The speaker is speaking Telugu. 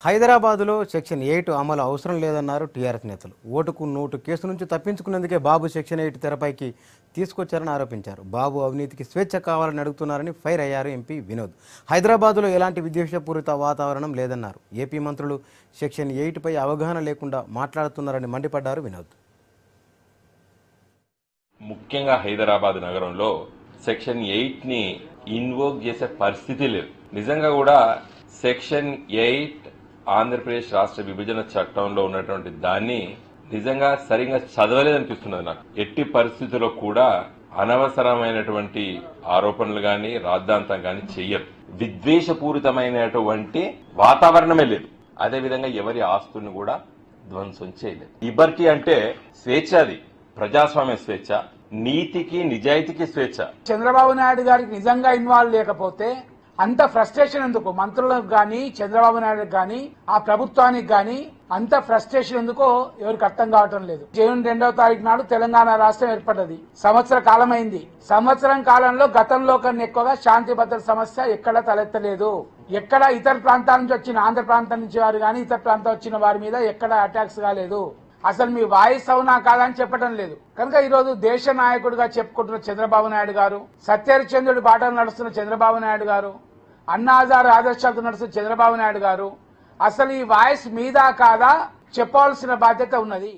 హైదరాబాదులో సెక్షన్ 8 అమలు అవసరం లేదన్నారు టీఆర్ఎస్ నేతలు. ఓటుకు నోటు కేసు నుంచి తప్పించుకునేందుకే బాబు సెక్షన్ 8 తెరపైకి తీసుకొచ్చారని ఆరోపించారు. బాబు అవినీతికి స్వేచ్ఛ కావాలని అడుగుతున్నారని ఫైర్ అయ్యారు ఎంపీ వినోద్. హైదరాబాదులో ఎలాంటి విద్వేషపూరిత వాతావరణం లేదన్నారు. ఏపీ మంత్రులు సెక్షన్ 8పై అవగాహన లేకుండా మాట్లాడుతున్నారని మండిపడ్డారు వినోద్. ముఖ్యంగా హైదరాబాద్ నగరంలో సెక్షన్ 8ని ఇన్వోక్ చేసే పరిస్థితి లేదు. నిజంగా కూడా సెక్షన్ 8 ఆంధ్రప్రదేశ్ రాష్ట్ర విభజన చట్టంలో ఉన్నటువంటి దాన్ని నిజంగా సరిగ్గా చదవలేదనిపిస్తున్నది నాకు. ఎట్టి పరిస్థితుల్లో కూడా అనవసరమైనటువంటి ఆరోపణలు గాని రాద్ధాంతం గాని చెయ్యరు. విద్వేషపూరితమైనటువంటి వాతావరణమే లేదు. అదేవిధంగా ఎవరి ఆస్తులను కూడా ధ్వంసం చేయలేదు. లిబర్టీ అంటే స్వేచ్ఛ, అది ప్రజాస్వామ్య స్వేచ్ఛ, నీతికి నిజాయితీకి స్వేచ్ఛ. చంద్రబాబు నాయుడు గారికి నిజంగా ఇన్వాల్వ్ లేకపోతే అంత ఫ్రస్ట్రేషన్ ఎందుకు? మంత్రులకు గాని చంద్రబాబు నాయుడుకి గాని ఆ ప్రభుత్వానికి గాని అంత ఫ్రస్ట్రేషన్ ఎందుకో ఎవరికి అర్థం కావటం లేదు. జూన్ 2వ తారీఖు నాడు తెలంగాణ రాష్ట్రం ఏర్పడ్డది. సంవత్సర కాలం అయింది. సంవత్సరం కాలంలో గతంలో కన్నా ఎక్కువగా శాంతి భద్రత సమస్య ఎక్కడ తలెత్తలేదు. ఎక్కడ ఇతర ప్రాంతాల నుంచి వచ్చిన ఆంధ్ర ప్రాంతం నుంచి వారు గాని ఇతర ప్రాంతం వచ్చిన వారి మీద ఎక్కడ అటాక్స్ కాలేదు. అసలు మీ వాయిస్ అవునా కాదని చెప్పడం లేదు. కనుక ఈ రోజు దేశ నాయకుడిగా చెప్పుకుంటున్న చంద్రబాబు నాయుడు గారు, సత్యహరిచంద్రుడి బాటలు నడుస్తున్న చంద్రబాబు నాయుడు గారు, అన్నా హజారే ఆదర్శాలతో నడుస్తున్న చంద్రబాబు నాయుడు గారు, అసలు ఈ వాయిస్ మీద కాదా చెప్పవలసిన బాధ్యత ఉన్నది.